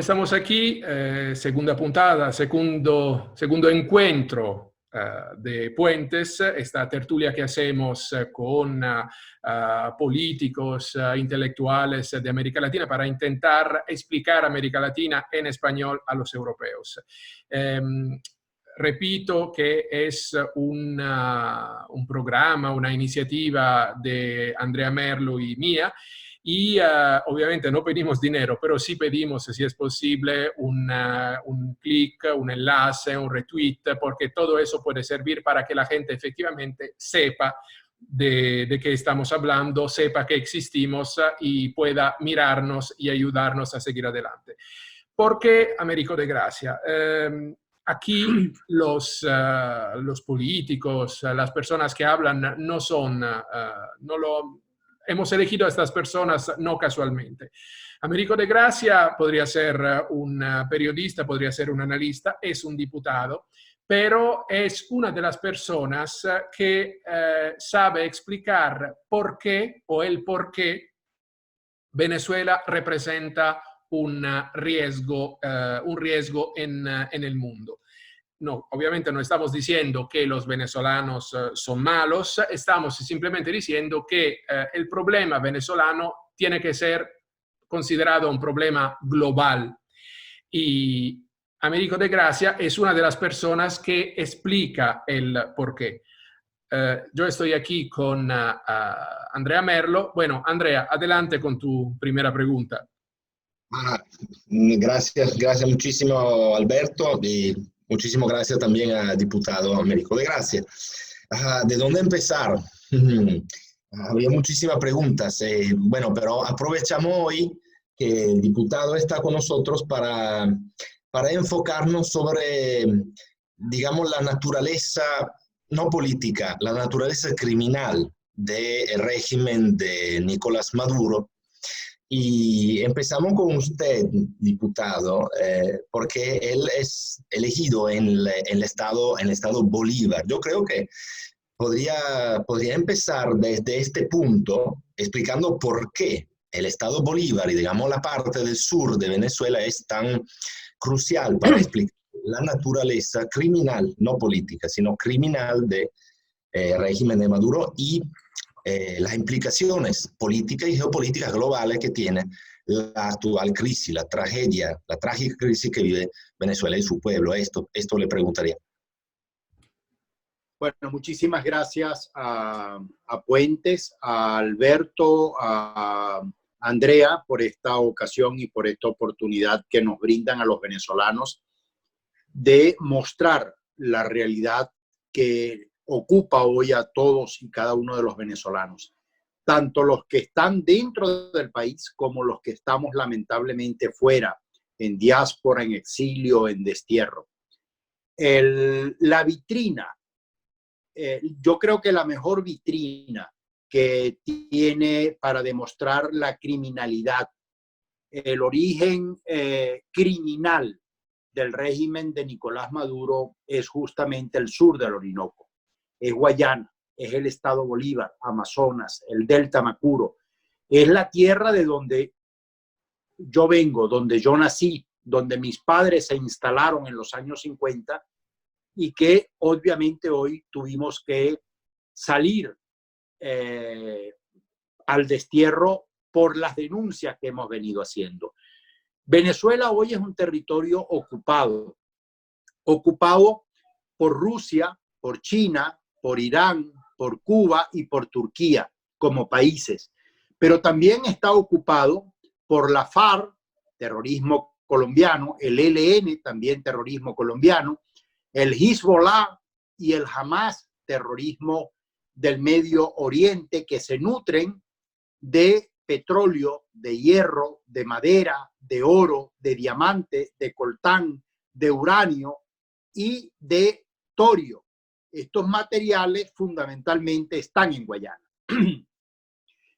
estamos aquí, segunda puntada, segundo encuentro de Puentes, esta tertulia que hacemos con políticos, intelectuales de América Latina para intentar explicar América Latina en español a los europeos. Repito que es un programa, una iniciativa de Andrea Merlo y mía, y obviamente no pedimos dinero, pero sí pedimos, si es posible, un clic, un enlace, un retweet, porque todo eso puede servir para que la gente efectivamente sepa de qué estamos hablando, sepa que existimos y pueda mirarnos y ayudarnos a seguir adelante. ¿Por qué Américo de Gracia? Aquí los políticos, las personas que hablan no son, hemos elegido a estas personas no casualmente. Américo de Gracia podría ser un periodista, podría ser un analista, es un diputado, pero es una de las personas que sabe explicar por qué o el por qué Venezuela representa un riesgo en el mundo. No, obviamente no estamos diciendo que los venezolanos son malos, estamos simplemente diciendo que el problema venezolano tiene que ser considerado un problema global. Y Américo de Gracia es una de las personas que explica el porqué. Yo estoy aquí con Andrea Merlo. Bueno, Andrea, adelante con tu primera pregunta. Gracias muchísimo, Alberto, y muchísimas gracias también al diputado Américo de Gracia. ¿De dónde empezar? Había muchísimas preguntas. Bueno, pero aprovechamos hoy que el diputado está con nosotros para enfocarnos sobre, digamos, la naturaleza no política, la naturaleza criminal del régimen de Nicolás Maduro. Y empezamos con usted, diputado, porque él es elegido en el estado Bolívar. Yo creo que podría empezar desde este punto explicando por qué el estado Bolívar y, digamos, la parte del sur de Venezuela es tan crucial para explicar la naturaleza criminal, no política, sino criminal del régimen de Maduro y las implicaciones políticas y geopolíticas globales que tiene la actual crisis, la trágica crisis que vive Venezuela y su pueblo. Esto le preguntaría. Bueno, muchísimas gracias a Puentes, a Alberto, a Andrea por esta ocasión y por esta oportunidad que nos brindan a los venezolanos de mostrar la realidad que ocupa hoy a todos y cada uno de los venezolanos, tanto los que están dentro del país como los que estamos lamentablemente fuera, en diáspora, en exilio, en destierro. La vitrina, yo creo que la mejor vitrina que tiene para demostrar la criminalidad, el origen criminal del régimen de Nicolás Maduro es justamente el sur del Orinoco. Es Guayana, es el estado Bolívar, Amazonas, el delta Macuro. Es la tierra de donde yo vengo, donde yo nací, donde mis padres se instalaron en los años 50 y que obviamente hoy tuvimos que salir al destierro por las denuncias que hemos venido haciendo. Venezuela hoy es un territorio ocupado por Rusia, por China, por Irán, por Cuba y por Turquía como países, pero también está ocupado por la FARC, terrorismo colombiano, el ELN, también terrorismo colombiano, el Hezbollah y el Hamas, terrorismo del Medio Oriente, que se nutren de petróleo, de hierro, de madera, de oro, de diamante, de coltán, de uranio y de torio. Estos materiales fundamentalmente están en Guayana.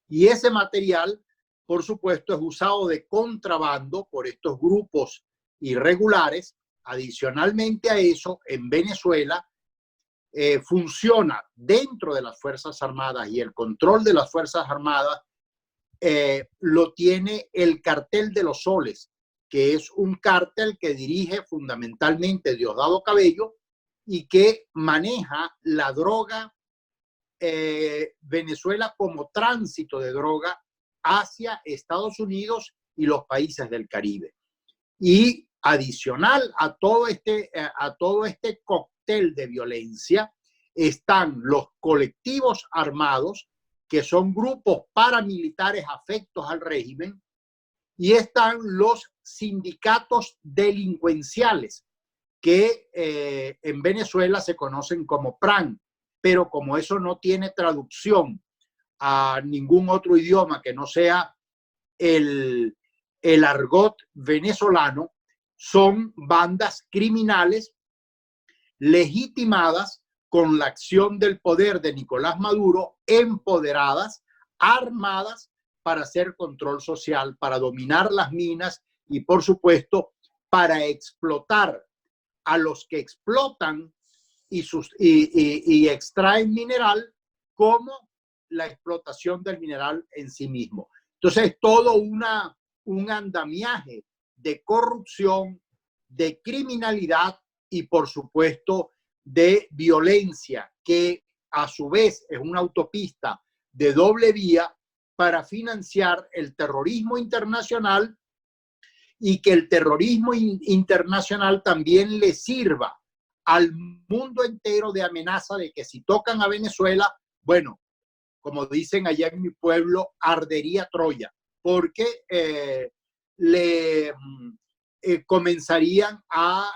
Y ese material, por supuesto, es usado de contrabando por estos grupos irregulares. Adicionalmente a eso, en Venezuela funciona dentro de las Fuerzas Armadas y el control de las Fuerzas Armadas lo tiene el Cartel de los Soles, que es un cártel que dirige fundamentalmente Diosdado Cabello y que maneja la droga, Venezuela como tránsito de droga hacia Estados Unidos y los países del Caribe. Y adicional a todo este cóctel de violencia están los colectivos armados, que son grupos paramilitares afectos al régimen, y están los sindicatos delincuenciales, que en Venezuela se conocen como PRAN, pero como eso no tiene traducción a ningún otro idioma que no sea el argot venezolano, son bandas criminales legitimadas con la acción del poder de Nicolás Maduro, empoderadas, armadas para hacer control social, para dominar las minas y, por supuesto, para explotar a los que explotan y extraen mineral, como la explotación del mineral en sí mismo. Entonces, todo un andamiaje de corrupción, de criminalidad y, por supuesto, de violencia, que a su vez es una autopista de doble vía para financiar el terrorismo internacional, y que el terrorismo internacional también le sirva al mundo entero de amenaza de que si tocan a Venezuela, bueno, como dicen allá en mi pueblo, ardería Troya, porque comenzarían a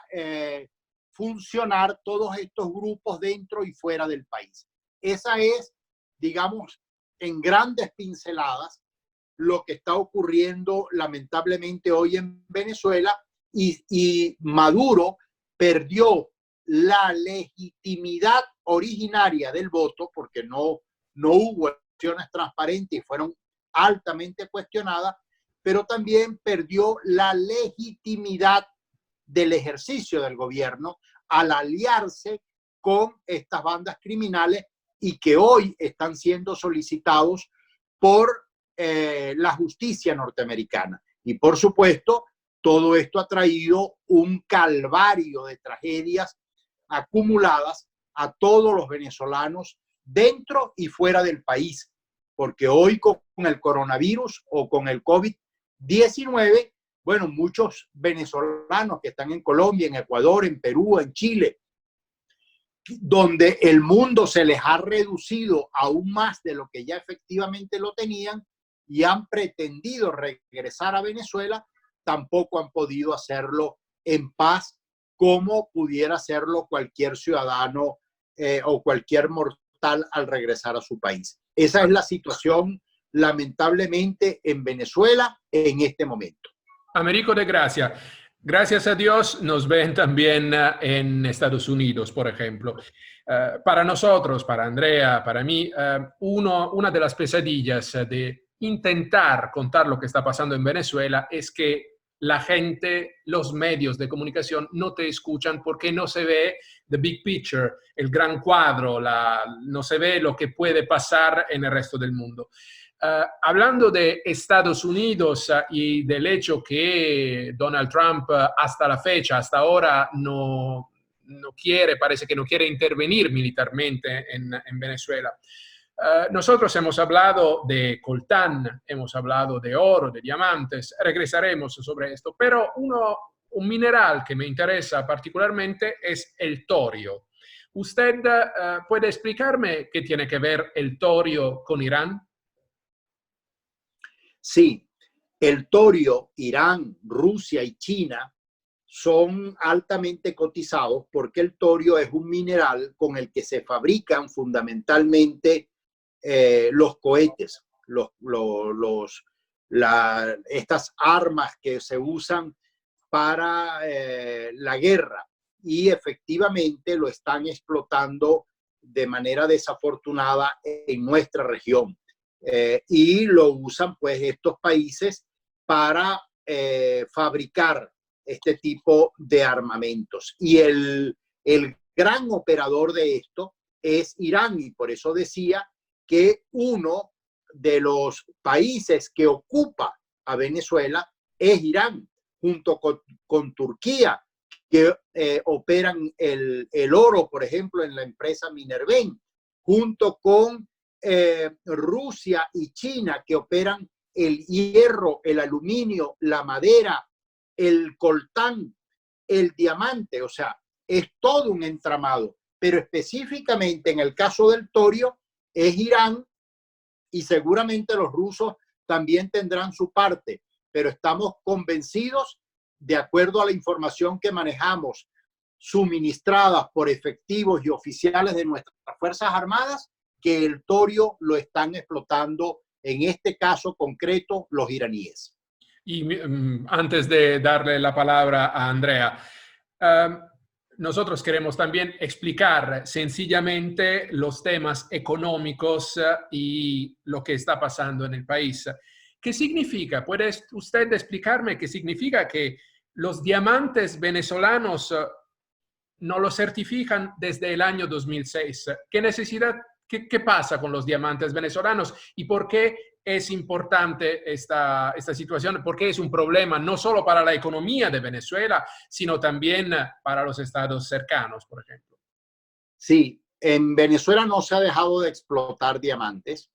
funcionar todos estos grupos dentro y fuera del país. Esa es, digamos, en grandes pinceladas, lo que está ocurriendo lamentablemente hoy en Venezuela, y Maduro perdió la legitimidad originaria del voto, porque no hubo elecciones transparentes y fueron altamente cuestionadas, pero también perdió la legitimidad del ejercicio del gobierno al aliarse con estas bandas criminales, y que hoy están siendo solicitados por la justicia norteamericana. Y por supuesto, todo esto ha traído un calvario de tragedias acumuladas a todos los venezolanos dentro y fuera del país, porque hoy con el coronavirus o con el COVID-19, bueno, muchos venezolanos que están en Colombia, en Ecuador, en Perú, en Chile, donde el mundo se les ha reducido aún más de lo que ya efectivamente lo tenían, y han pretendido regresar a Venezuela, tampoco han podido hacerlo en paz como pudiera hacerlo cualquier ciudadano o cualquier mortal al regresar a su país. Esa es la situación, lamentablemente, en Venezuela en este momento. Américo de Gracia, gracias a Dios nos ven también en Estados Unidos, por ejemplo. Para nosotros, para Andrea, para mí, una de las pesadillas de intentar contar lo que está pasando en Venezuela es que la gente, los medios de comunicación no te escuchan porque no se ve the big picture, el gran cuadro, no se ve lo que puede pasar en el resto del mundo. Hablando de Estados Unidos y del hecho que Donald Trump hasta la fecha, hasta ahora, no quiere, parece que no quiere intervenir militarmente en Venezuela. Nosotros hemos hablado de coltán, hemos hablado de oro, de diamantes, regresaremos sobre esto, pero un mineral que me interesa particularmente es el torio. ¿Usted puede explicarme qué tiene que ver el torio con Irán? Sí, el torio, Irán, Rusia y China son altamente cotizados porque el torio es un mineral con el que se fabrican fundamentalmente los cohetes, estas armas que se usan para la guerra, y efectivamente lo están explotando de manera desafortunada en nuestra región. Y lo usan pues estos países para fabricar este tipo de armamentos. Y el gran operador de esto es Irán, y por eso decía que uno de los países que ocupa a Venezuela es Irán, junto con Turquía, que operan el oro, por ejemplo, en la empresa Minerven, junto con Rusia y China, que operan el hierro, el aluminio, la madera, el coltán, el diamante. O sea, es todo un entramado. Pero específicamente en el caso del torio es Irán, y seguramente los rusos también tendrán su parte, pero estamos convencidos, de acuerdo a la información que manejamos, suministradas por efectivos y oficiales de nuestras Fuerzas Armadas, que el torio lo están explotando, en este caso concreto, los iraníes. Y antes de darle la palabra a Andrea, nosotros queremos también explicar sencillamente los temas económicos y lo que está pasando en el país. ¿Qué significa? ¿Puede usted explicarme qué significa que los diamantes venezolanos no los certifican desde el año 2006? ¿Qué necesidad, qué pasa con los diamantes venezolanos y por qué es importante esta situación? Porque es un problema no solo para la economía de Venezuela, sino también para los estados cercanos, por ejemplo. Sí, en Venezuela no se ha dejado de explotar diamantes.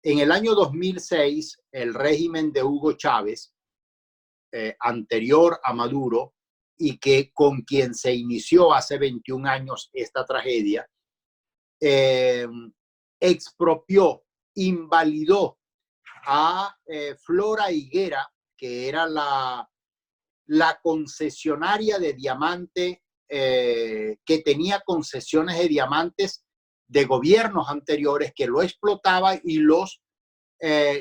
En el año 2006, el régimen de Hugo Chávez, anterior a Maduro, y que con quien se inició hace 21 años esta tragedia, expropió, invalidó a Flora Higuera, que era la concesionaria de diamante, que tenía concesiones de diamantes de gobiernos anteriores, que lo explotaba y los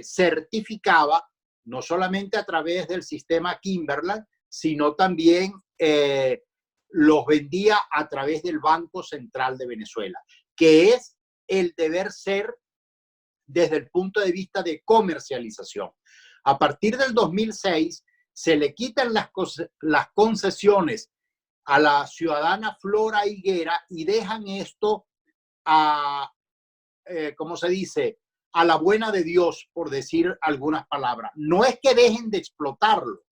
certificaba, no solamente a través del sistema Kimberland, sino también los vendía a través del Banco Central de Venezuela, que es el deber ser desde el punto de vista de comercialización. A partir del 2006 se le quitan las concesiones a la ciudadana Flora Higuera y dejan esto a, ¿cómo se dice?, a la buena de Dios, por decir algunas palabras. No es que dejen de explotarlo,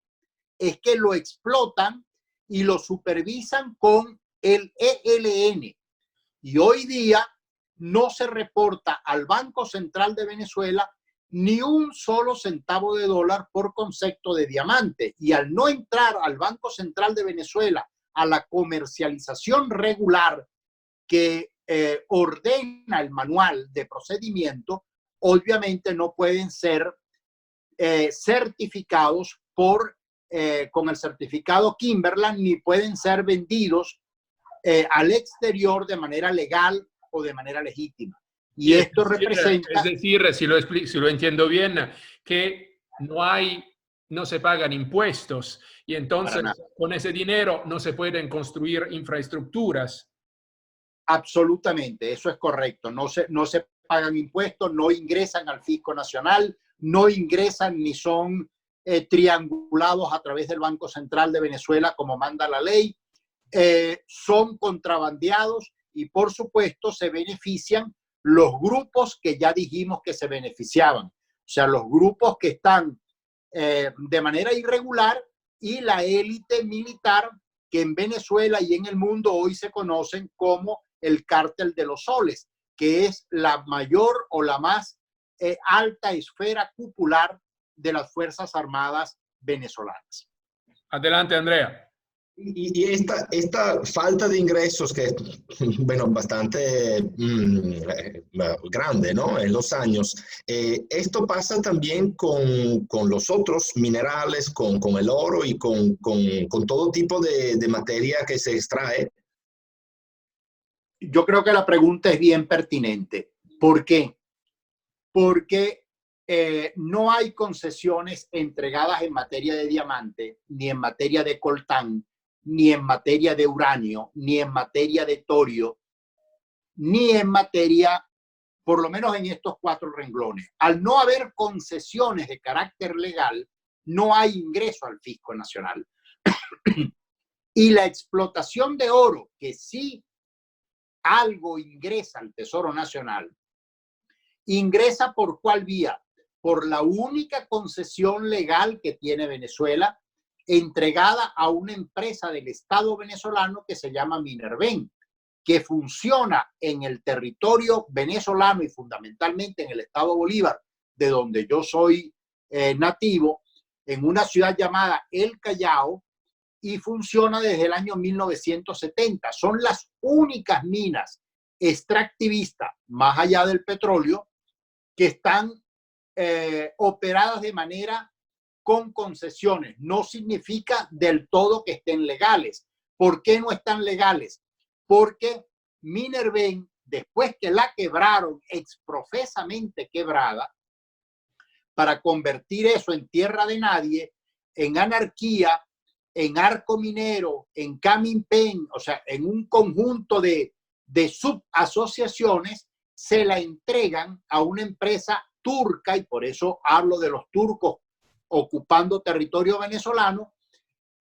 es que lo explotan y lo supervisan con el ELN. Y hoy día no se reporta al Banco Central de Venezuela ni un solo centavo de dólar por concepto de diamante. Y al no entrar al Banco Central de Venezuela a la comercialización regular que ordena el manual de procedimiento, obviamente no pueden ser certificados con el certificado Kimberland, ni pueden ser vendidos al exterior de manera legal o de manera legítima. Y esto representa... Es decir, si lo entiendo bien, que no se pagan impuestos y entonces con ese dinero no se pueden construir infraestructuras. Absolutamente, eso es correcto. No se pagan impuestos, no ingresan al fisco nacional, no ingresan ni son triangulados a través del Banco Central de Venezuela como manda la ley. Son contrabandeados y por supuesto se benefician los grupos que ya dijimos que se beneficiaban. O sea, los grupos que están de manera irregular y la élite militar que en Venezuela y en el mundo hoy se conocen como el cártel de los soles, que es la mayor o la más alta esfera cupular de las Fuerzas Armadas venezolanas. Adelante, Andrea. Y esta falta de ingresos que es, bueno, bastante grande, ¿no? En los años, esto pasa también con los otros minerales, con el oro y con todo tipo de materia que se extrae. Yo creo que la pregunta es bien pertinente. ¿Por qué? Porque no hay concesiones entregadas en materia de diamante, ni en materia de coltán, ni en materia de uranio, ni en materia de torio, ni en materia, por lo menos en estos 4 renglones. Al no haber concesiones de carácter legal, no hay ingreso al fisco nacional. Y la explotación de oro, que sí algo ingresa al Tesoro Nacional, ingresa ¿por cuál vía? Por la única concesión legal que tiene Venezuela entregada a una empresa del Estado venezolano que se llama Minerven, que funciona en el territorio venezolano y fundamentalmente en el estado Bolívar, de donde yo soy nativo, en una ciudad llamada El Callao, y funciona desde el año 1970. Son las únicas minas extractivistas, más allá del petróleo, que están operadas de manera con concesiones. No significa del todo que estén legales. ¿Por qué no están legales? Porque Minerven, después que la quebraron, exprofesamente quebrada, para convertir eso en tierra de nadie, en anarquía, en Arco Minero, en Caminpen, o sea, en un conjunto de subasociaciones, se la entregan a una empresa turca, y por eso hablo de los turcos ocupando territorio venezolano,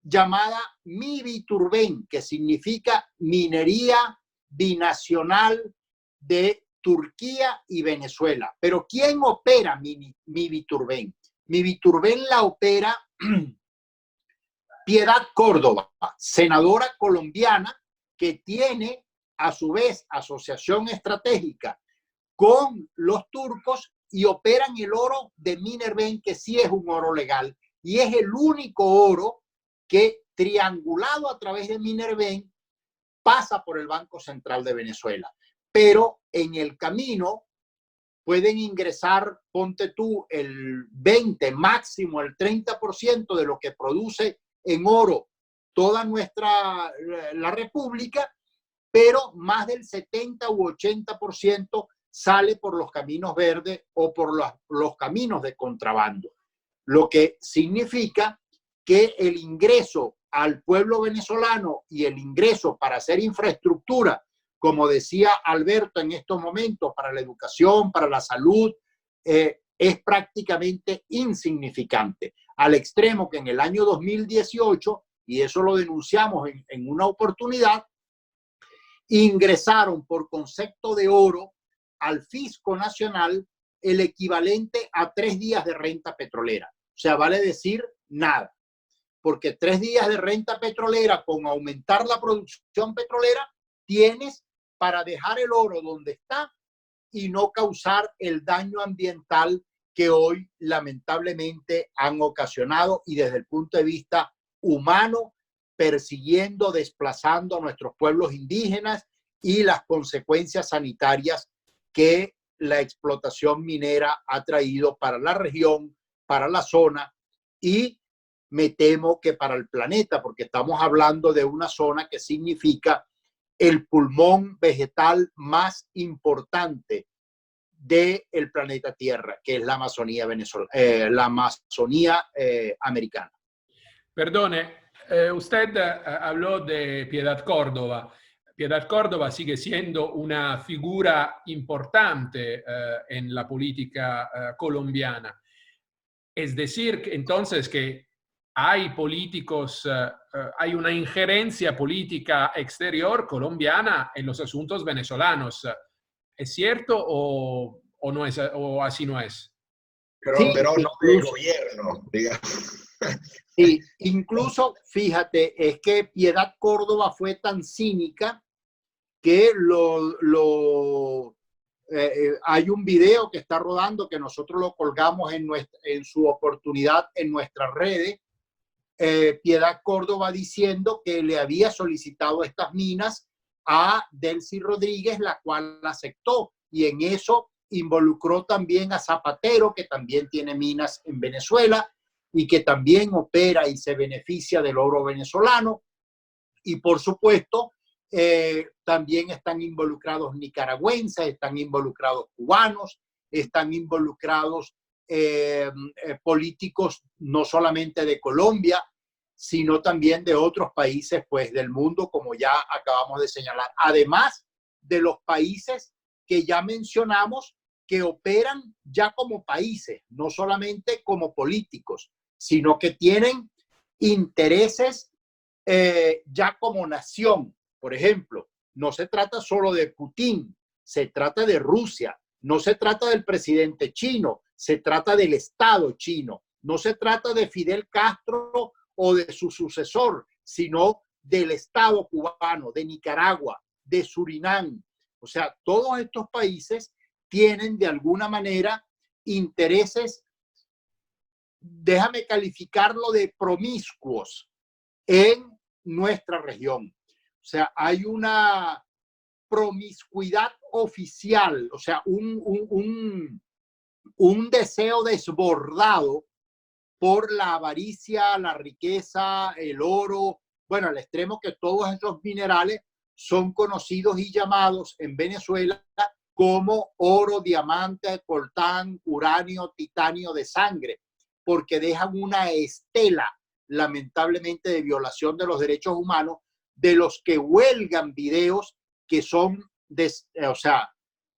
llamada Miviturben, que significa Minería Binacional de Turquía y Venezuela. Pero ¿quién opera Miviturben? Miviturben la opera Piedad Córdoba, senadora colombiana que tiene a su vez asociación estratégica con los turcos y operan el oro de Minerven, que sí es un oro legal y es el único oro que, triangulado a través de Minerven, pasa por el Banco Central de Venezuela. Pero en el camino pueden ingresar, ponte tú, el 20, máximo el 30% de lo que produce en oro toda la República, pero más del 70 u 80% sale por los caminos verdes o por los caminos de contrabando, lo que significa que el ingreso al pueblo venezolano y el ingreso para hacer infraestructura, como decía Alberto en estos momentos, para la educación, para la salud, es prácticamente insignificante, al extremo que en el año 2018, y eso lo denunciamos en una oportunidad, ingresaron por concepto de oro al fisco nacional el equivalente a 3 días de renta petrolera. O sea, vale decir nada, porque 3 días de renta petrolera con aumentar la producción petrolera tienes para dejar el oro donde está y no causar el daño ambiental que hoy lamentablemente han ocasionado, y desde el punto de vista humano, persiguiendo, desplazando a nuestros pueblos indígenas y las consecuencias sanitarias que la explotación minera ha traído para la región, para la zona y me temo que para el planeta, porque estamos hablando de una zona que significa el pulmón vegetal más importante del planeta Tierra, que es la Amazonía la Amazonía americana. Perdone, usted habló de Piedad Córdoba. Piedad Córdoba sigue siendo una figura importante en la política colombiana. Es decir, entonces que hay políticos, hay una injerencia política exterior colombiana en los asuntos venezolanos. ¿Es cierto o no es, o así no es? Pero no del gobierno, digamos. Sí, incluso, fíjate, es que Piedad Córdoba fue tan cínica que hay un video que está rodando que nosotros lo colgamos en su oportunidad en nuestras redes. Piedad Córdoba diciendo que le había solicitado estas minas a Delcy Rodríguez, la cual aceptó, y en eso involucró también a Zapatero, que también tiene minas en Venezuela y que también opera y se beneficia del oro venezolano. Y por supuesto, también están involucrados nicaragüenses, están involucrados cubanos, están involucrados políticos no solamente de Colombia, sino también de otros países pues, del mundo, como ya acabamos de señalar. Además de los países que ya mencionamos, que operan ya como países, no solamente como políticos, sino que tienen intereses ya como nación. Por ejemplo, no se trata solo de Putin, se trata de Rusia, no se trata del presidente chino, se trata del Estado chino, no se trata de Fidel Castro o de su sucesor, sino del Estado cubano, de Nicaragua, de Surinam. O sea, todos estos países tienen de alguna manera intereses, déjame calificarlo de promiscuos, en nuestra región. O sea, hay una promiscuidad oficial, o sea, un deseo desbordado por la avaricia, la riqueza, el oro, bueno, al extremo que todos esos minerales son conocidos y llamados en Venezuela como oro, diamante, coltán, uranio, titanio de sangre, porque dejan una estela, lamentablemente, de violación de los derechos humanos, de los que huelgan videos que son, o sea,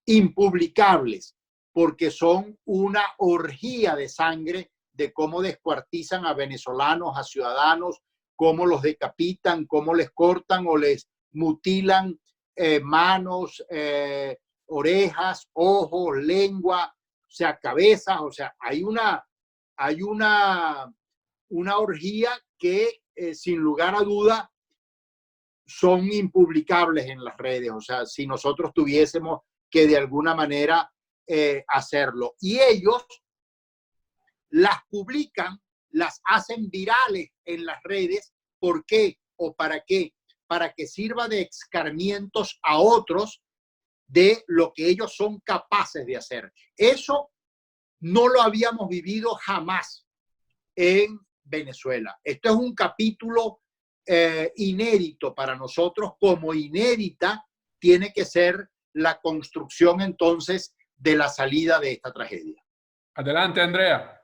impublicables, porque son una orgía de sangre, de cómo descuartizan a venezolanos, a ciudadanos, cómo los decapitan, cómo les cortan o les mutilan manos, orejas, ojos, lengua, o sea, cabezas. O sea, hay una orgía que sin lugar a duda son impublicables en las redes. O sea, si nosotros tuviésemos que de alguna manera hacerlo. Y ellos las publican, las hacen virales en las redes. ¿Por qué o para qué? Para que sirva de escarmientos a otros de lo que ellos son capaces de hacer. Eso no lo habíamos vivido jamás en Venezuela. Esto es un capítulo inédito para nosotros, como inédita tiene que ser la construcción entonces de la salida de esta tragedia. Adelante, Andrea.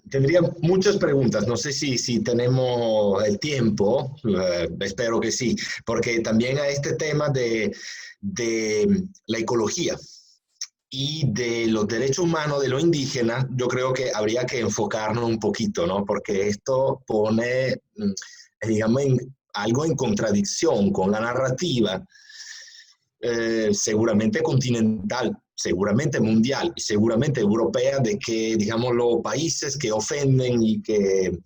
Tendría muchas preguntas, no sé si tenemos el tiempo, espero que sí, porque también a este tema de la ecología y de los derechos humanos de los indígenas, yo creo que habría que enfocarnos un poquito, ¿no? Porque esto pone, digamos, algo en contradicción con la narrativa seguramente continental, seguramente mundial y seguramente europea, de que, digamos, los países que ofenden y que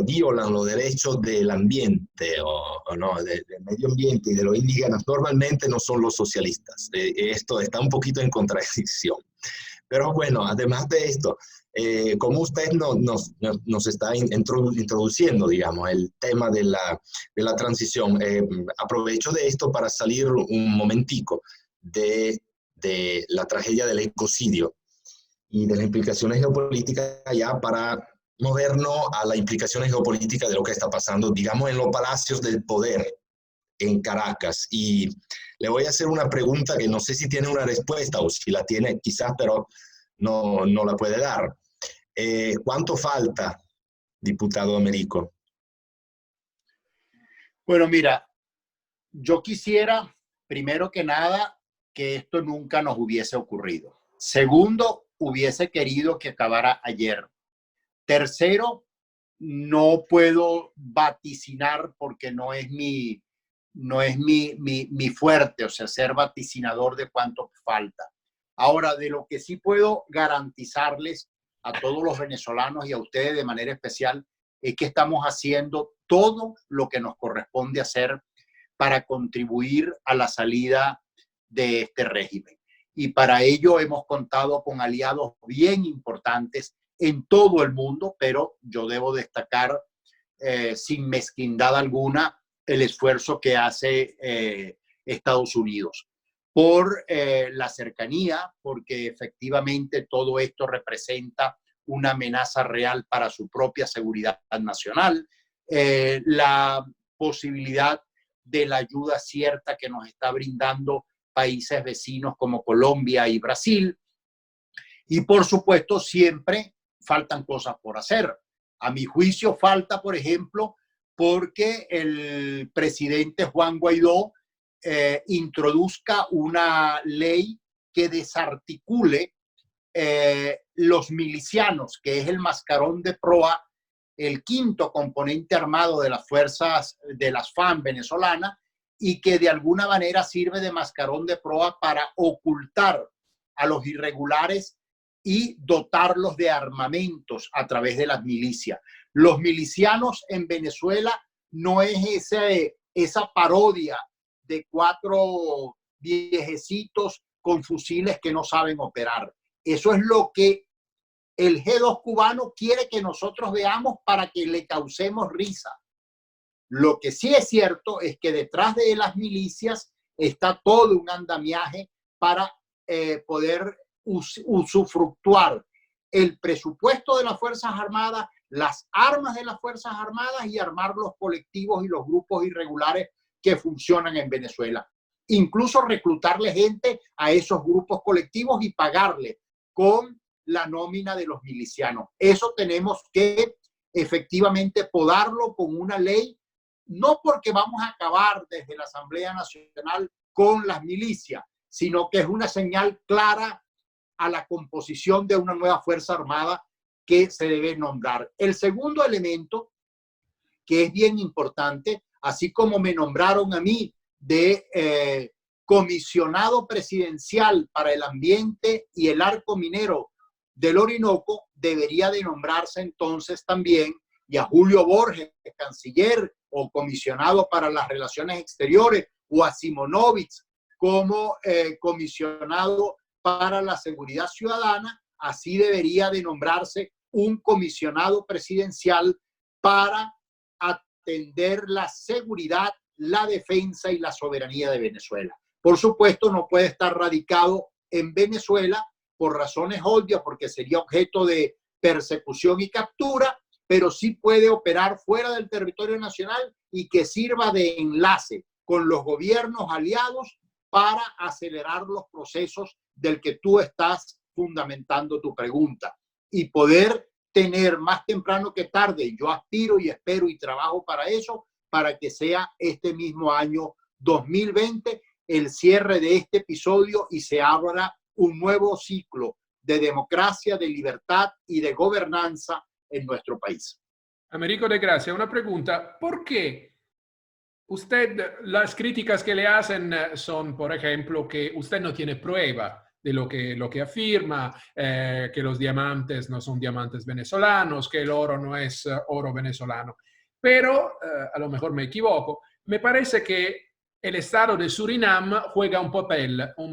violan los derechos del ambiente o no, del medio ambiente y de los indígenas normalmente no son los socialistas. Esto está un poquito en contradicción. Pero bueno, además de esto, como usted nos está introduciendo, digamos, el tema de la transición, aprovecho de esto para salir un momentico de la tragedia del ecocidio y de las implicaciones geopolíticas ya para movernos a las implicaciones geopolíticas de lo que está pasando, digamos, en los palacios del poder en Caracas. Y le voy a hacer una pregunta que no sé si tiene una respuesta o si la tiene quizás, pero no la puede dar. ¿Cuánto falta, diputado Américo? Bueno, mira, yo quisiera, primero que nada, que esto nunca nos hubiese ocurrido. Segundo, hubiese querido que acabara ayer. Tercero, no puedo vaticinar porque no es mi fuerte, o sea, ser vaticinador de cuánto falta. Ahora, de lo que sí puedo garantizarles a todos los venezolanos y a ustedes de manera especial, es que estamos haciendo todo lo que nos corresponde hacer para contribuir a la salida de este régimen. Y para ello hemos contado con aliados bien importantes en todo el mundo, pero yo debo destacar sin mezquindad alguna el esfuerzo que hace Estados Unidos por la cercanía, porque efectivamente todo esto representa una amenaza real para su propia seguridad nacional, la posibilidad de la ayuda cierta que nos está brindando países vecinos como Colombia y Brasil. Y por supuesto, siempre faltan cosas por hacer. A mi juicio falta, por ejemplo, porque el presidente Juan Guaidó introduzca una ley que desarticule los milicianos, que es el mascarón de proa, el quinto componente armado de las fuerzas de las FARC venezolanas, y que de alguna manera sirve de mascarón de proa para ocultar a los irregulares y dotarlos de armamentos a través de las milicias. Los milicianos en Venezuela no es esa parodia de 4 viejecitos con fusiles que no saben operar. Eso es lo que el G2 cubano quiere que nosotros veamos para que le causemos risa. Lo que sí es cierto es que detrás de las milicias está todo un andamiaje para poder usufructuar el presupuesto de las Fuerzas Armadas, las armas de las Fuerzas Armadas y armar los colectivos y los grupos irregulares que funcionan en Venezuela. Incluso reclutarle gente a esos grupos colectivos y pagarle con la nómina de los milicianos. Eso tenemos que efectivamente podarlo con una ley, no porque vamos a acabar desde la Asamblea Nacional con las milicias, sino que es una señal clara a la composición de una nueva Fuerza Armada que se debe nombrar. El segundo elemento, que es bien importante, así como me nombraron a mí de comisionado presidencial para el ambiente y el arco minero del Orinoco, debería de nombrarse entonces también, y a Julio Borges, canciller o comisionado para las relaciones exteriores, o a Simonovich como comisionado para la seguridad ciudadana. Así debería de nombrarse un comisionado presidencial para atender la seguridad, la defensa y la soberanía de Venezuela. Por supuesto, no puede estar radicado en Venezuela por razones obvias, porque sería objeto de persecución y captura, pero sí puede operar fuera del territorio nacional y que sirva de enlace con los gobiernos aliados para acelerar los procesos del que tú estás fundamentando tu pregunta y poder tener más temprano que tarde. Yo aspiro y espero y trabajo para eso, para que sea este mismo año 2020 el cierre de este episodio y se abra un nuevo ciclo de democracia, de libertad y de gobernanza en nuestro país. Américo de Gracia, una pregunta. ¿Por qué usted, las críticas que le hacen son, por ejemplo, que usted no tiene prueba de lo que afirma, que los diamantes no son diamantes venezolanos, que el oro no es oro venezolano? Pero, a lo mejor me equivoco, me parece que el estado de Surinam juega un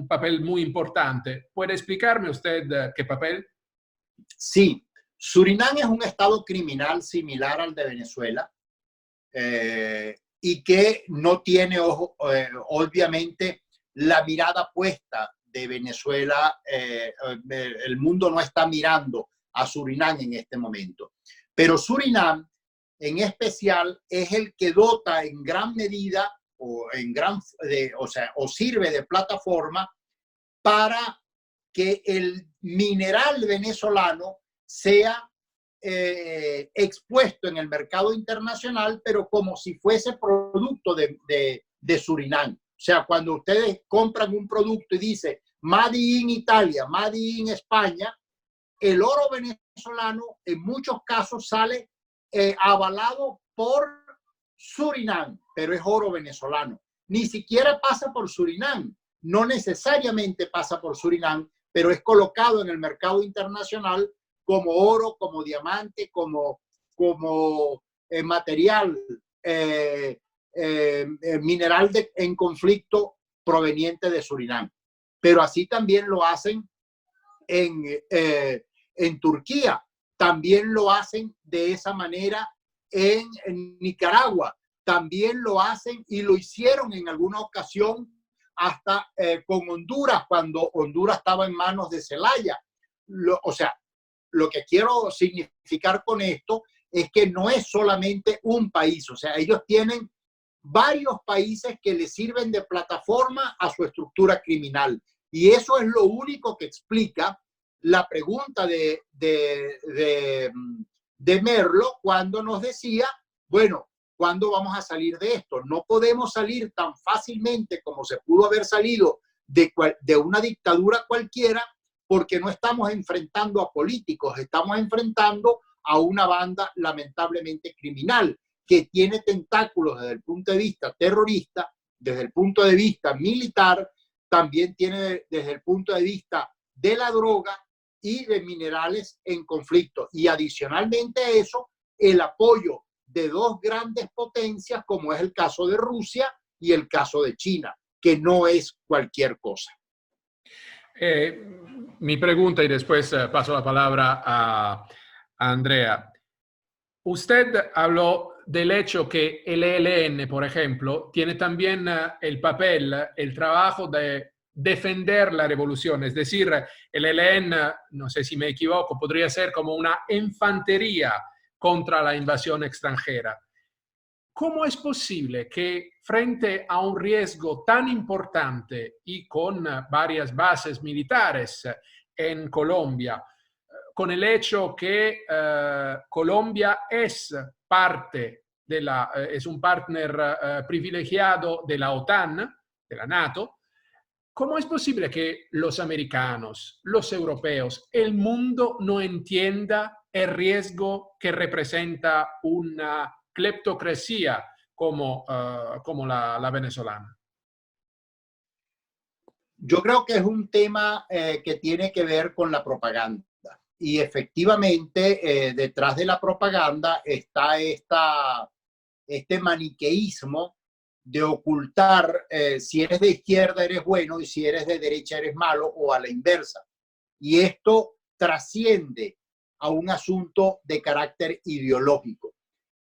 papel muy importante. ¿Puede explicarme usted qué papel? Sí, Surinam es un estado criminal similar al de Venezuela y que no tiene, obviamente, la mirada puesta de Venezuela. El mundo no está mirando a Surinam en este momento. Pero Surinam, en especial, es el que dota en gran medida o sirve de plataforma para que el mineral venezolano sea expuesto en el mercado internacional, pero como si fuese producto de Surinam. O sea, cuando ustedes compran un producto y dice Made in Italia, Made in España, el oro venezolano en muchos casos sale avalado por Surinam, pero es oro venezolano. Ni siquiera pasa por Surinam, no necesariamente pasa por Surinam, pero es colocado en el mercado internacional como oro, como diamante, como material mineral en conflicto proveniente de Surinam. Pero así también lo hacen en Turquía, también lo hacen de esa manera en Nicaragua, también lo hacen y lo hicieron en alguna ocasión hasta con Honduras, cuando Honduras estaba en manos de Zelaya. O sea, lo que quiero significar con esto es que no es solamente un país, o sea, ellos tienen varios países que les sirven de plataforma a su estructura criminal. Y eso es lo único que explica la pregunta de Merlo cuando nos decía, bueno, ¿cuándo vamos a salir de esto? No podemos salir tan fácilmente como se pudo haber salido de una dictadura cualquiera, porque no estamos enfrentando a políticos, estamos enfrentando a una banda lamentablemente criminal que tiene tentáculos desde el punto de vista terrorista, desde el punto de vista militar, también tiene desde el punto de vista de la droga y de minerales en conflicto. Y adicionalmente a eso, el apoyo de dos grandes potencias, como es el caso de Rusia y el caso de China, que no es cualquier cosa. Mi pregunta, y después paso la palabra a Andrea. Usted habló del hecho que el ELN, por ejemplo, tiene también el papel, el trabajo de defender la revolución. Es decir, el ELN, no sé si me equivoco, podría ser como una infantería contra la invasión extranjera. ¿Cómo es posible que frente a un riesgo tan importante y con varias bases militares en Colombia, con el hecho que Colombia es parte de es un partner privilegiado de la OTAN, de la NATO, ¿cómo es posible que los americanos, los europeos, el mundo no entienda el riesgo que representa una cleptocracia como la venezolana? Yo creo que es un tema que tiene que ver con la propaganda. Y efectivamente, detrás de la propaganda está este maniqueísmo de ocultar si eres de izquierda eres bueno y si eres de derecha eres malo, o a la inversa. Y esto trasciende a un asunto de carácter ideológico.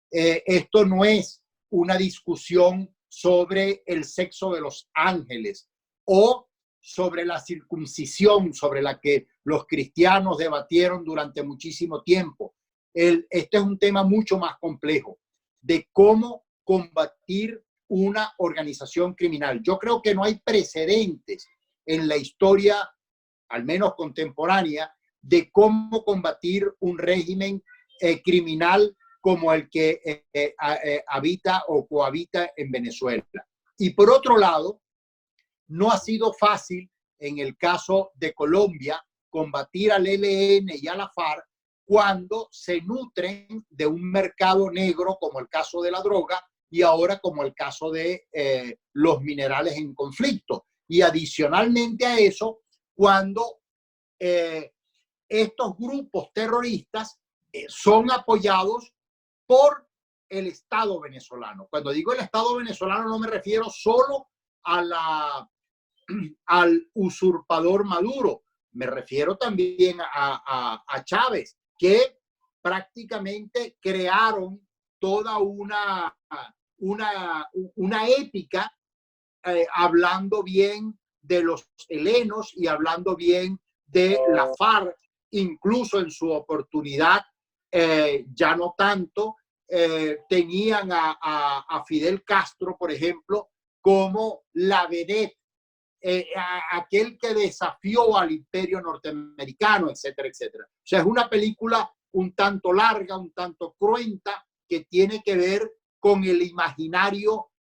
Esto no es una discusión sobre el sexo de los ángeles o sobre la circuncisión, sobre la que los cristianos debatieron durante muchísimo tiempo. Este es un tema mucho más complejo de cómo combatir una organización criminal. Yo creo que no hay precedentes en la historia, al menos contemporánea, de cómo combatir un régimen criminal como el que habita o cohabita en Venezuela. Y por otro lado, no ha sido fácil en el caso de Colombia combatir al ELN y a la FARC cuando se nutren de un mercado negro, como el caso de la droga y ahora como el caso de los minerales en conflicto. Y adicionalmente a eso, cuando estos grupos terroristas son apoyados por el Estado venezolano. Cuando digo el Estado venezolano no me refiero solo al usurpador Maduro, me refiero también a Chávez, que prácticamente crearon toda una épica hablando bien de los helenos y hablando bien de la FARC, incluso en su oportunidad, ya no tanto, tenían a Fidel Castro, por ejemplo, como la vedette, aquel que desafió al imperio norteamericano, etcétera, etcétera. O sea, es una película un tanto larga, un tanto cruenta, que tiene que ver con el imaginario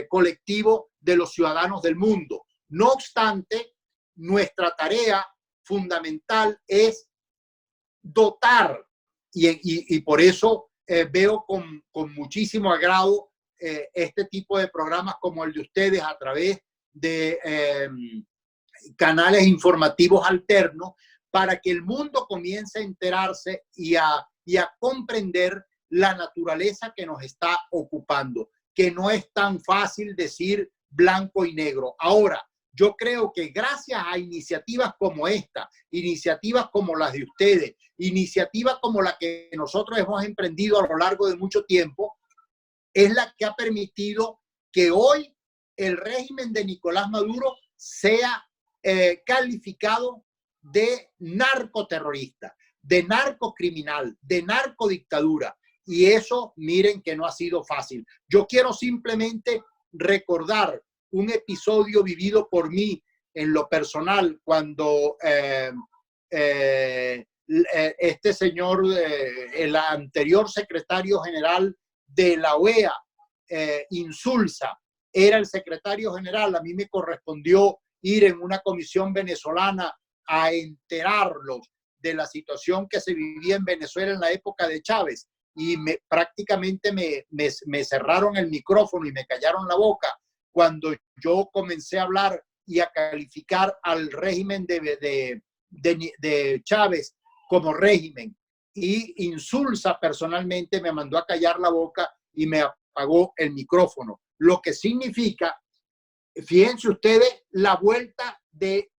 colectivo de los ciudadanos del mundo. No obstante, nuestra tarea fundamental es dotar, y por eso veo con muchísimo agrado este tipo de programas como el de ustedes a través de canales informativos alternos, para que el mundo comience a enterarse y a comprender la naturaleza que nos está ocupando, que no es tan fácil decir blanco y negro. Ahora, yo creo que gracias a iniciativas como esta, iniciativas como las de ustedes, iniciativas como la que nosotros hemos emprendido a lo largo de mucho tiempo, es la que ha permitido que hoy el régimen de Nicolás Maduro sea calificado de narcoterrorista, de narcocriminal, de narcodictadura. Y eso, miren que no ha sido fácil. Yo quiero simplemente recordar un episodio vivido por mí en lo personal cuando este señor, el anterior secretario general de la OEA, Insulza, era el secretario general. A mí me correspondió ir en una comisión venezolana a enterarlos de la situación que se vivía en Venezuela en la época de Chávez, y prácticamente me cerraron el micrófono y me callaron la boca cuando yo comencé a hablar y a calificar al régimen de Chávez como régimen. y Insulza personalmente me mandó a callar la boca y me apagó el micrófono. Lo que significa, fíjense ustedes, la vuelta de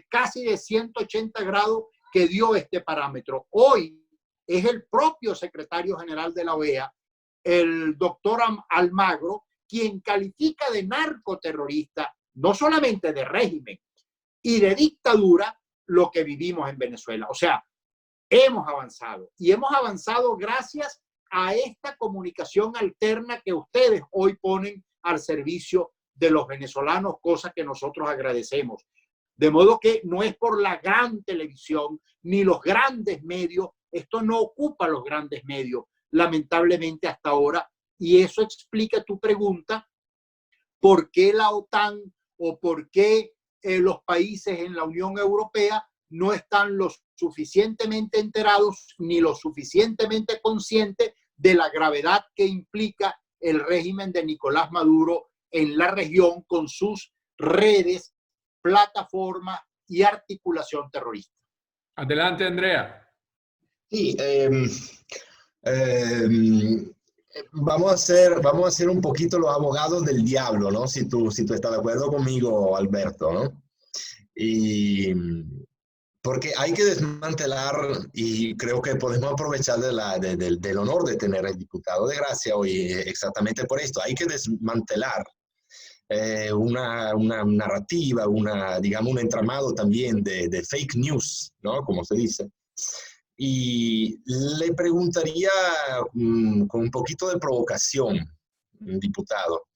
casi de 180 grados que dio este parámetro. Hoy es el propio secretario general de la OEA, el doctor Almagro, quien califica de narcoterrorista, no solamente de régimen y de dictadura, lo que vivimos en Venezuela. O sea, hemos avanzado y hemos avanzado gracias a esta comunicación alterna que ustedes hoy ponen al servicio de los venezolanos, cosa que nosotros agradecemos. De modo que no es por la gran televisión ni los grandes medios, esto no ocupa los grandes medios, lamentablemente hasta ahora, y eso explica tu pregunta, ¿por qué la OTAN o por qué los países en la Unión Europea no están lo suficientemente enterados ni lo suficientemente conscientes de la gravedad que implica el régimen de Nicolás Maduro en la región con sus redes, plataformas y articulación terrorista? Adelante, Andrea. Sí, vamos a ser un poquito los abogados del diablo, ¿no? Si tú estás de acuerdo conmigo, Alberto, ¿no? Y porque hay que desmantelar, y creo que podemos aprovechar del honor de tener el diputado de Gracia hoy exactamente por esto. Hay que desmantelar una narrativa, digamos, un entramado también de fake news, ¿no? Como se dice. Y le preguntaría con un poquito de provocación, diputado,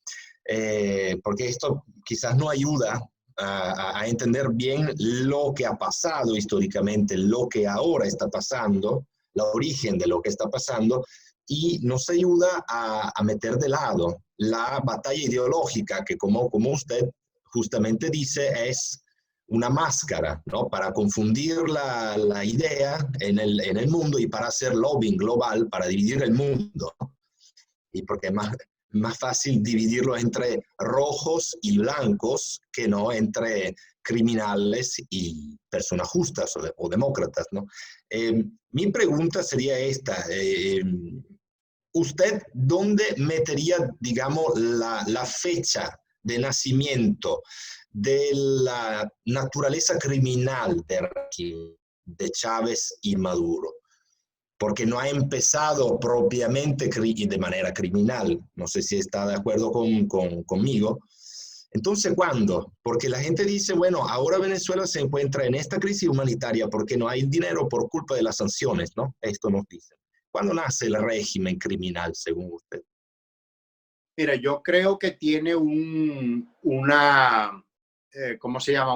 porque esto quizás no ayuda a entender bien lo que ha pasado históricamente, lo que ahora está pasando, el origen de lo que está pasando, y nos ayuda a meter de lado la batalla ideológica que, como usted justamente dice, es una máscara, ¿no? Para confundir la idea en el mundo y para hacer lobbying global, para dividir el mundo. Y porque es más fácil dividirlo entre rojos y blancos que no entre criminales y personas justas o demócratas, ¿no? Mi pregunta sería esta. ¿Usted dónde metería, digamos, la fecha de nacimiento de la naturaleza criminal de Chávez y Maduro? Porque no ha empezado propiamente de manera criminal. No sé si está de acuerdo conmigo. Entonces, ¿cuándo? Porque la gente dice, bueno, ahora Venezuela se encuentra en esta crisis humanitaria porque no hay dinero por culpa de las sanciones, ¿no? Esto nos dicen. ¿Cuándo nace el régimen criminal, según usted? Mira, yo creo que tiene una, ¿cómo se llama?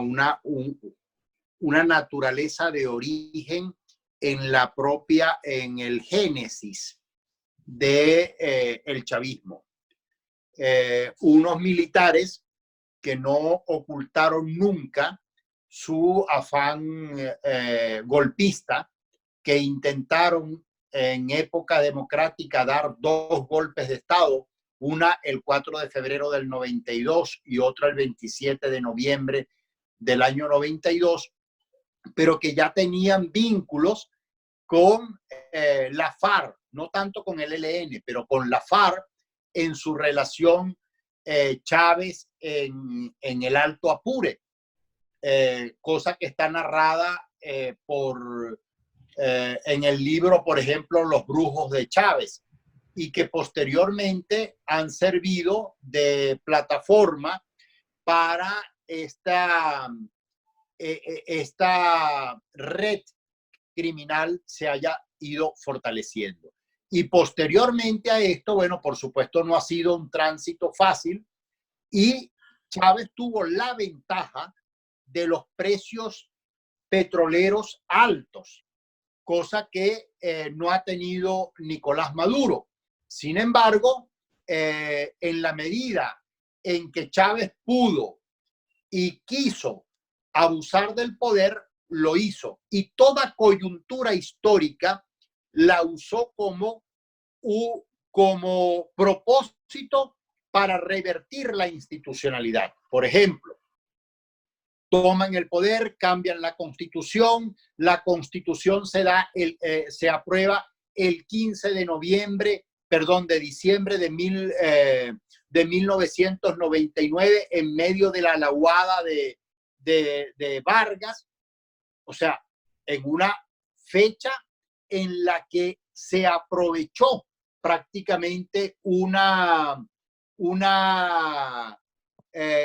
Una naturaleza de origen en el génesis de el chavismo. Unos militares que no ocultaron nunca su afán golpista, que intentaron en época democrática dar dos golpes de Estado, una el 4 de febrero del 92 y otra el 27 de noviembre del año 92, pero que ya tenían vínculos con la FARC, no tanto con el ELN, pero con la FARC en su relación Chávez en el Alto Apure, cosa que está narrada en el libro, por ejemplo, Los Brujos de Chávez, y que posteriormente han servido de plataforma para esta red criminal se haya ido fortaleciendo. Y posteriormente a esto, bueno, por supuesto no ha sido un tránsito fácil y Chávez tuvo la ventaja de los precios petroleros altos, cosa que no ha tenido Nicolás Maduro. Sin embargo, en la medida en que Chávez pudo y quiso abusar del poder, lo hizo. Y toda coyuntura histórica la usó como propósito para revertir la institucionalidad. Por ejemplo, toman el poder, cambian la constitución se aprueba el 15 de diciembre de 1999 en medio de la aguada de Vargas, o sea, en una fecha en la que se aprovechó prácticamente una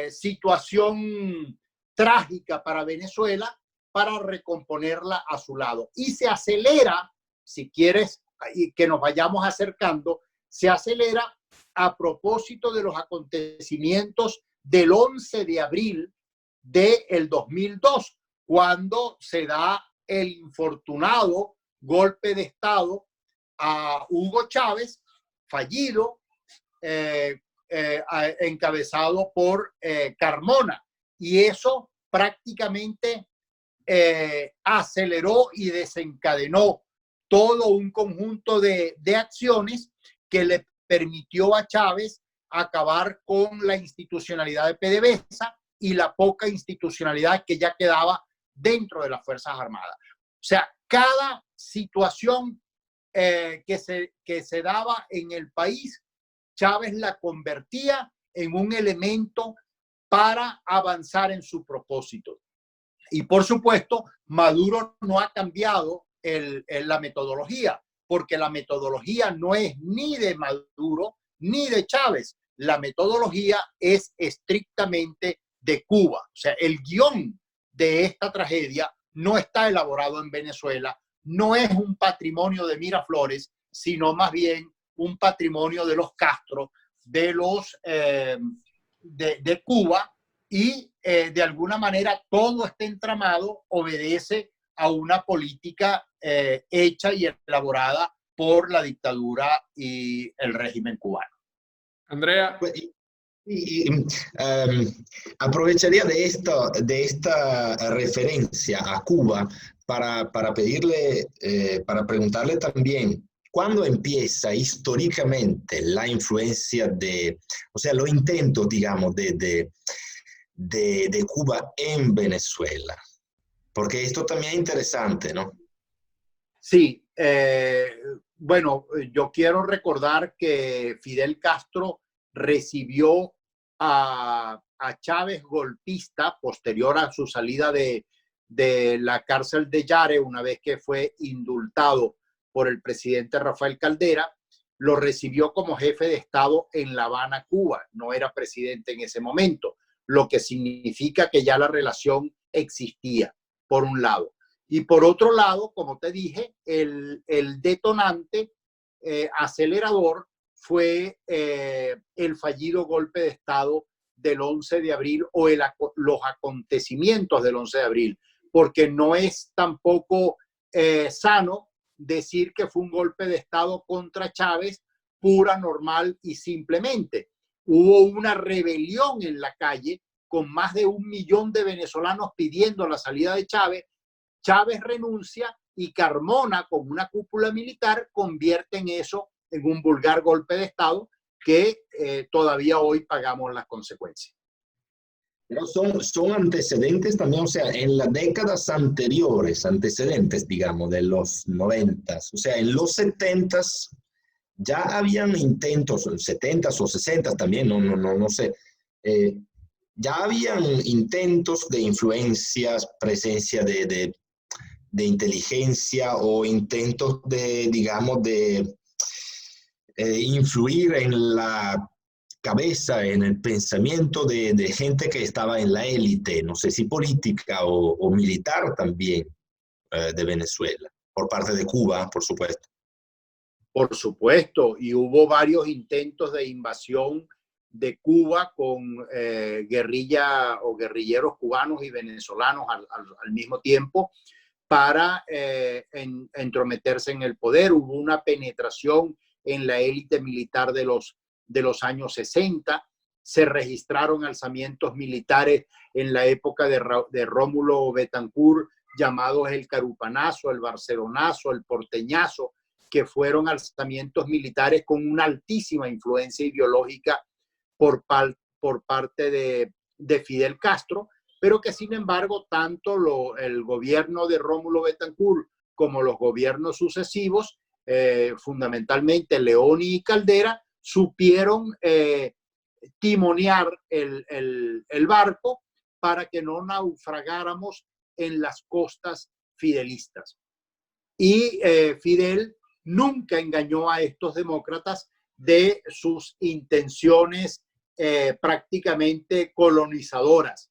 situación trágica para Venezuela para recomponerla a su lado. Y se acelera, si quieres que nos vayamos acercando, se acelera a propósito de los acontecimientos del 11 de abril del 2002, cuando se da el infortunado golpe de Estado a Hugo Chávez, fallido, encabezado por Carmona. Y eso prácticamente aceleró y desencadenó todo un conjunto de acciones que le permitió a Chávez acabar con la institucionalidad de PDVSA y la poca institucionalidad que ya quedaba dentro de las Fuerzas Armadas. O sea, cada situación que se daba en el país, Chávez la convertía en un elemento para avanzar en su propósito. Y por supuesto, Maduro no ha cambiado la metodología, porque la metodología no es ni de Maduro ni de Chávez. La metodología es estrictamente de Cuba. O sea, el guión de esta tragedia no está elaborado en Venezuela, no es un patrimonio de Miraflores, sino más bien un patrimonio de los Castro, de Cuba, y de alguna manera todo este entramado obedece a una política hecha y elaborada por la dictadura y el régimen cubano. Andrea. Aprovecharía de esta referencia a Cuba para pedirle, para preguntarle también, ¿cuándo empieza históricamente la influencia o sea, los intentos, digamos, de Cuba en Venezuela? Porque esto también es interesante, ¿no? Sí, bueno, yo quiero recordar que Fidel Castro recibió a Chávez golpista posterior a su salida de la cárcel de Yare, una vez que fue indultado por el presidente Rafael Caldera. Lo recibió como jefe de Estado en La Habana, Cuba. No era presidente en ese momento, lo que significa que ya la relación existía, por un lado. Y por otro lado, como te dije, el detonante acelerador fue el fallido golpe de Estado del 11 de abril o los acontecimientos del 11 de abril, porque no es tampoco sano decir que fue un golpe de Estado contra Chávez pura, normal y simplemente. Hubo una rebelión en la calle con más de 1 millón de venezolanos pidiendo la salida de Chávez. Chávez renuncia y Carmona, con una cúpula militar, convierte en eso en un vulgar golpe de Estado que todavía hoy pagamos las consecuencias. Pero son antecedentes también, o sea, en las décadas anteriores, antecedentes, digamos, de los 90s, o sea, en los 70s ya habían intentos, 70s o 60s también, no sé, ya habían intentos de influencias, presencia de inteligencia o intentos de, digamos, de influir en la cabeza, en el pensamiento de gente que estaba en la élite, no sé si política o militar también, de Venezuela, por parte de Cuba, por supuesto. Por supuesto, y hubo varios intentos de invasión de Cuba con guerrilla o guerrilleros cubanos y venezolanos al mismo tiempo para entrometerse en el poder. Hubo una penetración en la élite militar de los años 60. Se registraron alzamientos militares en la época de Rómulo Betancourt, llamados el Carupanazo, el Barcelonazo, el Porteñazo, que fueron alzamientos militares con una altísima influencia ideológica por parte de Fidel Castro, pero que sin embargo tanto el gobierno de Rómulo Betancourt como los gobiernos sucesivos, fundamentalmente Leoni y Caldera, supieron timonear el barco para que no naufragáramos en las costas fidelistas. Y Fidel nunca engañó a estos demócratas de sus intenciones prácticamente colonizadoras,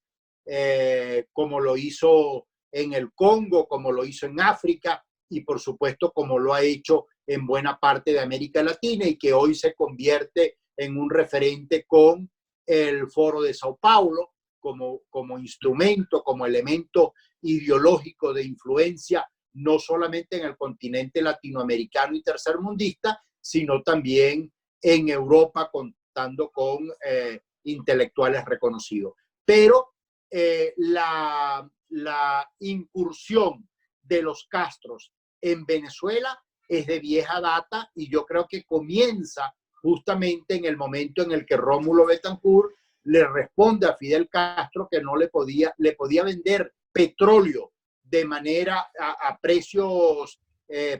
como lo hizo en el Congo, como lo hizo en África y por supuesto como lo ha hecho en buena parte de América Latina y que hoy se convierte en un referente con el Foro de Sao Paulo como instrumento, como elemento ideológico de influencia, no solamente en el continente latinoamericano y tercermundista, sino también en Europa, contando con intelectuales reconocidos. Pero la incursión de los Castros en Venezuela es de vieja data y yo creo que comienza justamente en el momento en el que Rómulo Betancourt le responde a Fidel Castro que no le podía vender petróleo de manera a precios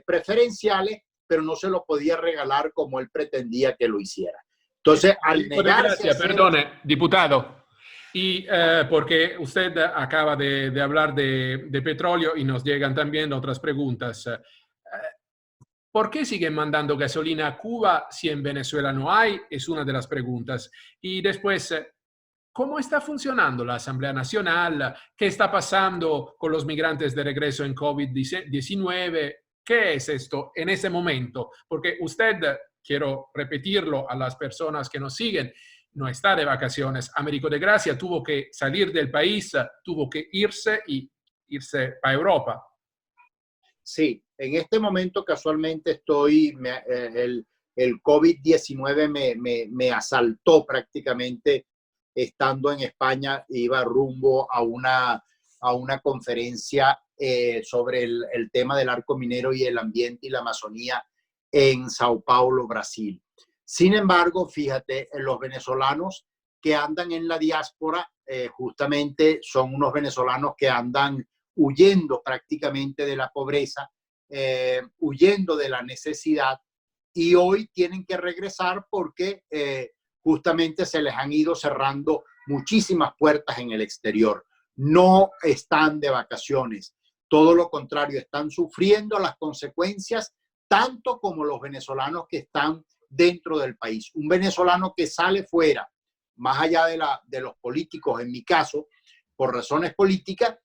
preferenciales, pero no se lo podía regalar como él pretendía que lo hiciera. Entonces, al negarse a hacer... Perdone, diputado, y porque usted acaba de hablar de petróleo y nos llegan también otras preguntas. ¿Por qué siguen mandando gasolina a Cuba si en Venezuela no hay? Es una de las preguntas. Y después, ¿cómo está funcionando la Asamblea Nacional? ¿Qué está pasando con los migrantes de regreso en COVID-19? ¿Qué es esto en ese momento? Porque usted, quiero repetirlo a las personas que nos siguen, no está de vacaciones. Américo de Gracia tuvo que salir del país, tuvo que irse para Europa. Sí, en este momento casualmente el COVID-19 me asaltó prácticamente estando en España. Iba rumbo a una conferencia sobre el tema del arco minero y el ambiente y la Amazonía en Sao Paulo, Brasil. Sin embargo, fíjate, los venezolanos que andan en la diáspora justamente son unos venezolanos que andan huyendo prácticamente de la pobreza, huyendo de la necesidad y hoy tienen que regresar porque justamente se les han ido cerrando muchísimas puertas en el exterior. No están de vacaciones, todo lo contrario, están sufriendo las consecuencias tanto como los venezolanos que están dentro del país. Un venezolano que sale fuera, más allá de los políticos, en mi caso, por razones políticas,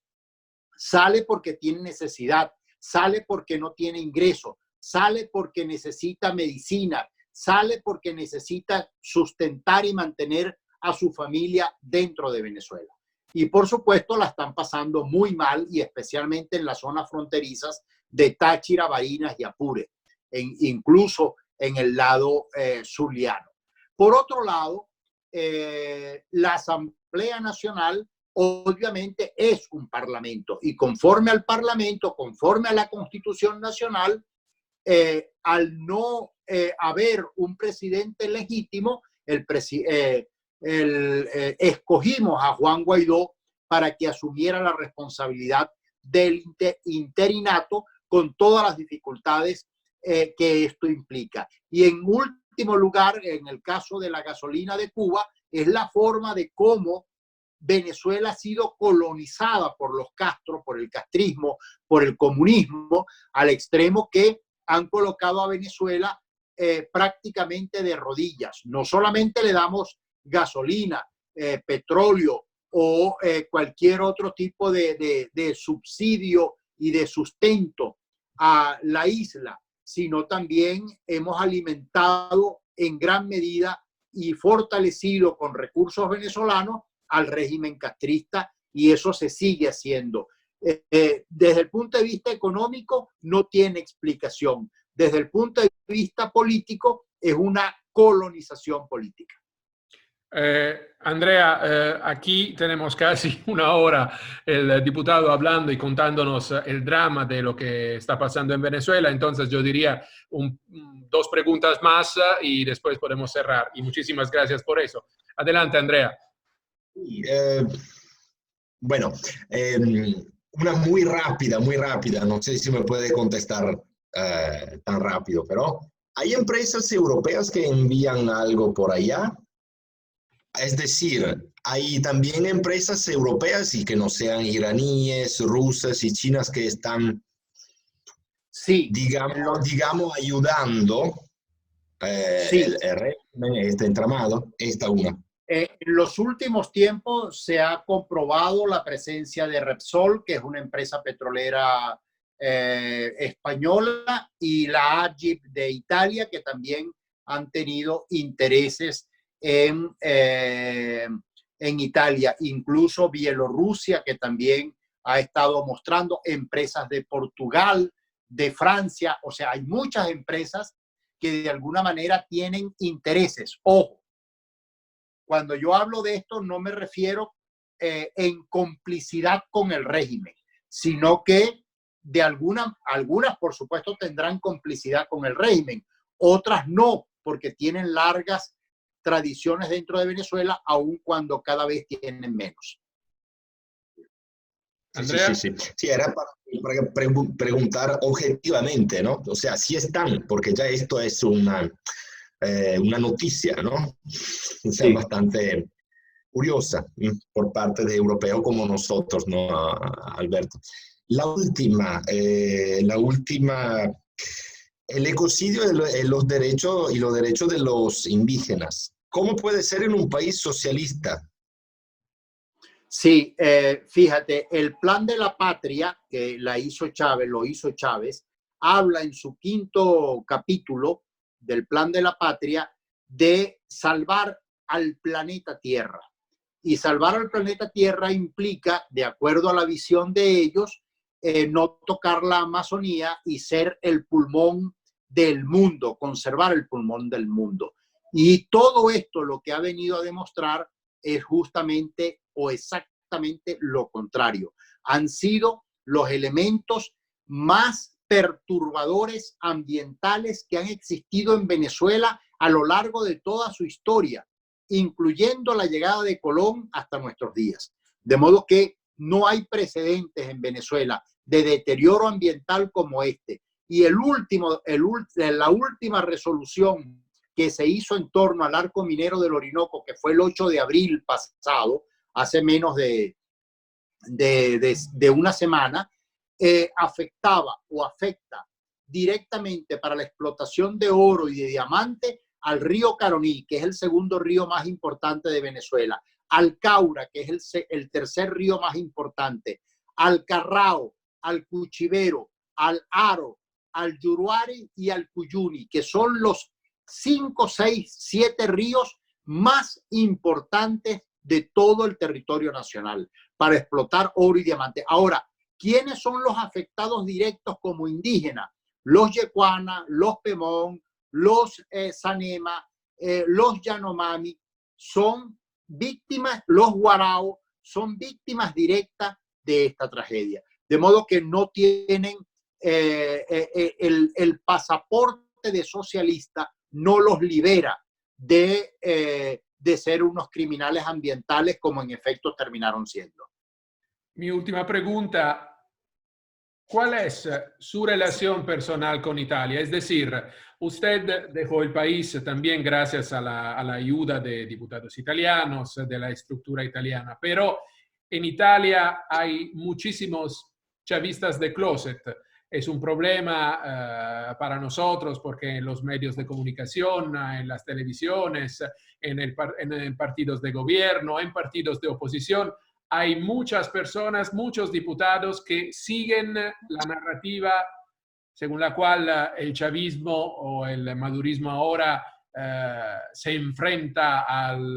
sale porque tiene necesidad, sale porque no tiene ingreso, sale porque necesita medicina, sale porque necesita sustentar y mantener a su familia dentro de Venezuela. Y por supuesto la están pasando muy mal y especialmente en las zonas fronterizas de Táchira, Barinas y Apure, incluso en el lado zuliano. Por otro lado, la Asamblea Nacional obviamente es un parlamento y conforme al parlamento, conforme a la Constitución Nacional, al no haber un presidente legítimo, escogimos a Juan Guaidó para que asumiera la responsabilidad del interinato con todas las dificultades que esto implica. Y en último lugar, en el caso de la gasolina de Cuba, es la forma de cómo Venezuela ha sido colonizada por los Castro, por el castrismo, por el comunismo, al extremo que han colocado a Venezuela prácticamente de rodillas. No solamente le damos gasolina, petróleo o cualquier otro tipo de subsidio y de sustento a la isla, sino también hemos alimentado en gran medida y fortalecido con recursos venezolanos al régimen castrista y eso se sigue haciendo. Desde el punto de vista económico no tiene explicación. Desde el punto de vista político es una colonización política. Andrea, aquí tenemos casi una hora el diputado hablando y contándonos el drama de lo que está pasando en Venezuela. Entonces yo diría dos preguntas más y después podemos cerrar. Y muchísimas gracias por eso. Adelante, Andrea. Bueno, una muy rápida, no sé si me puede contestar tan rápido, pero ¿hay empresas europeas que envían algo por allá? Es decir, hay también empresas europeas y que no sean iraníes, rusas y chinas que están, Sí, digamos ayudando sí. el régimen, este entramado. Esta una. En los últimos tiempos se ha comprobado la presencia de Repsol, que es una empresa petrolera española, y la AGIP de Italia, que también han tenido intereses en Italia. Incluso Bielorrusia, que también ha estado mostrando, empresas de Portugal, de Francia. O sea, hay muchas empresas que de alguna manera tienen intereses. Ojo, cuando yo hablo de esto no me refiero en complicidad con el régimen, sino que de algunas, por supuesto, tendrán complicidad con el régimen, otras no, porque tienen largas tradiciones dentro de Venezuela, aun cuando cada vez tienen menos. Andrea. Sí, era para preguntar objetivamente, ¿no? O sea, sí están, porque ya esto es una noticia, ¿no? O sea, Sí. bastante curiosa por parte de europeos como nosotros, ¿no, Alberto? La última, el ecocidio de los derechos y los derechos de los indígenas. ¿Cómo puede ser en un país socialista? Sí, fíjate, el plan de la patria que lo hizo Chávez, habla en su 5º capítulo del plan de la patria de salvar al planeta Tierra. Y salvar al planeta Tierra implica, de acuerdo a la visión de ellos, no tocar la Amazonía y ser el pulmón del mundo, conservar el pulmón del mundo. Y todo esto lo que ha venido a demostrar es justamente o exactamente lo contrario. Han sido los elementos más perturbadores ambientales que han existido en Venezuela a lo largo de toda su historia, incluyendo la llegada de Colón hasta nuestros días. De modo que no hay precedentes en Venezuela de deterioro ambiental como este. Y la última resolución que se hizo en torno al arco minero del Orinoco, que fue el 8 de abril pasado, hace menos de una semana, afectaba o afecta directamente para la explotación de oro y de diamante al río Caroní, que es el segundo río más importante de Venezuela, al Caura, que es el tercer río más importante, al Carrao, al Cuchivero, al Aro, al Yuruari y al Cuyuni, que son los 5, 6, 7 ríos más importantes de todo el territorio nacional para explotar oro y diamante. Ahora, ¿quiénes son los afectados directos como indígenas? Los Yecuana, los Pemón, los Sanema, los Yanomami, son víctimas, los Guarao, son víctimas directas de esta tragedia. De modo que no tienen el pasaporte de socialista, no los libera de ser unos criminales ambientales como en efecto terminaron siendo. Mi última pregunta. ¿Cuál es su relación personal con Italia? Es decir, usted dejó el país también gracias a la ayuda de diputados italianos, de la estructura italiana, pero en Italia hay muchísimos chavistas de closet. Es un problema para nosotros porque en los medios de comunicación, en las televisiones, en partidos de gobierno, en partidos de oposición, hay muchas personas, muchos diputados que siguen la narrativa según la cual el chavismo o el madurismo ahora se enfrenta al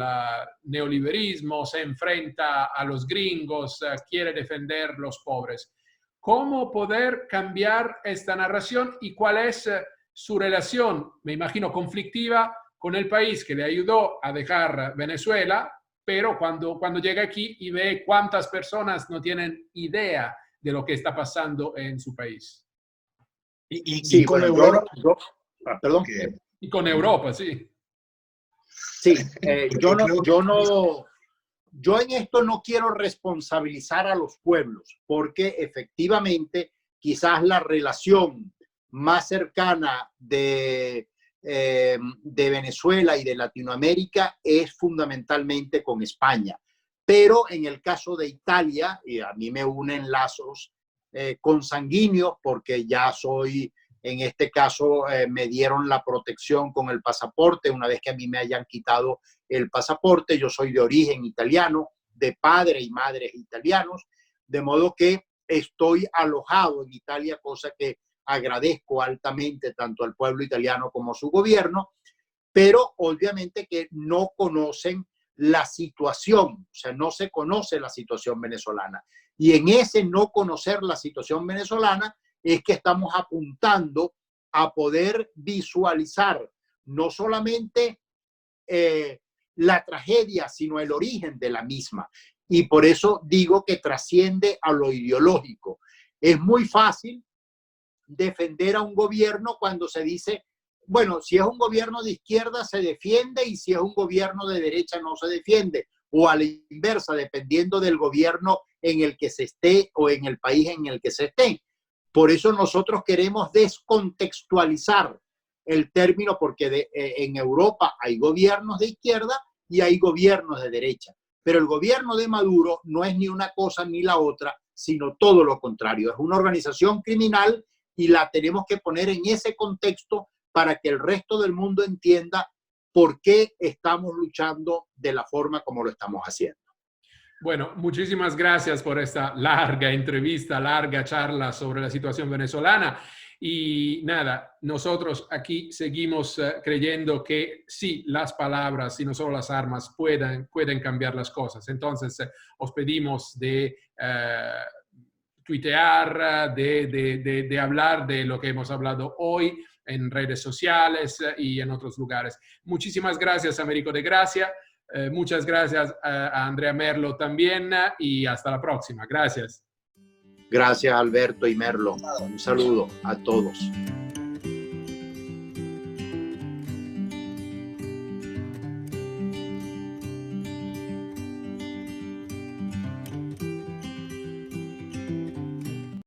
neoliberismo, se enfrenta a los gringos, quiere defender los pobres. ¿Cómo poder cambiar esta narración y cuál es su relación, me imagino, conflictiva con el país que le ayudó a dejar Venezuela, pero cuando llega aquí y ve cuántas personas no tienen idea de lo que está pasando en su país? Sí, con bueno, Europa. perdón. Y con Europa, sí. Sí, yo no Yo en esto no quiero responsabilizar a los pueblos, porque efectivamente quizás la relación más cercana de Venezuela y de Latinoamérica es fundamentalmente con España. Pero en el caso de Italia, y a mí me unen lazos consanguíneos, porque ya soy, en este caso, me dieron la protección con el pasaporte una vez que a mí me hayan quitado el pasaporte. Yo soy de origen italiano, de padre y madres italianos, de modo que estoy alojado en Italia, cosa que agradezco altamente tanto al pueblo italiano como a su gobierno, pero obviamente que no conocen la situación, o sea, no se conoce la situación venezolana. Y en ese no conocer la situación venezolana es que estamos apuntando a poder visualizar no solamente la tragedia, sino el origen de la misma. Y por eso digo que trasciende a lo ideológico. Es muy fácil defender a un gobierno cuando se dice, bueno, si es un gobierno de izquierda se defiende y si es un gobierno de derecha no se defiende, o a la inversa, dependiendo del gobierno en el que se esté o en el país en el que se esté. Por eso nosotros queremos descontextualizar el término, porque en Europa hay gobiernos de izquierda y hay gobiernos de derecha, pero el gobierno de Maduro no es ni una cosa ni la otra, sino todo lo contrario. Es una organización criminal y la tenemos que poner en ese contexto para que el resto del mundo entienda por qué estamos luchando de la forma como lo estamos haciendo. Bueno, muchísimas gracias por esta larga entrevista, larga charla sobre la situación venezolana. Y nada, nosotros aquí seguimos creyendo que sí, las palabras y no solo las armas pueden cambiar las cosas. Entonces, os pedimos de tuitear, de hablar de lo que hemos hablado hoy en redes sociales y en otros lugares. Muchísimas gracias, Américo de Gracia. Muchas gracias a Andrea Merlo también y hasta la próxima. Gracias. Gracias, Alberto y Merlo. Un saludo a todos.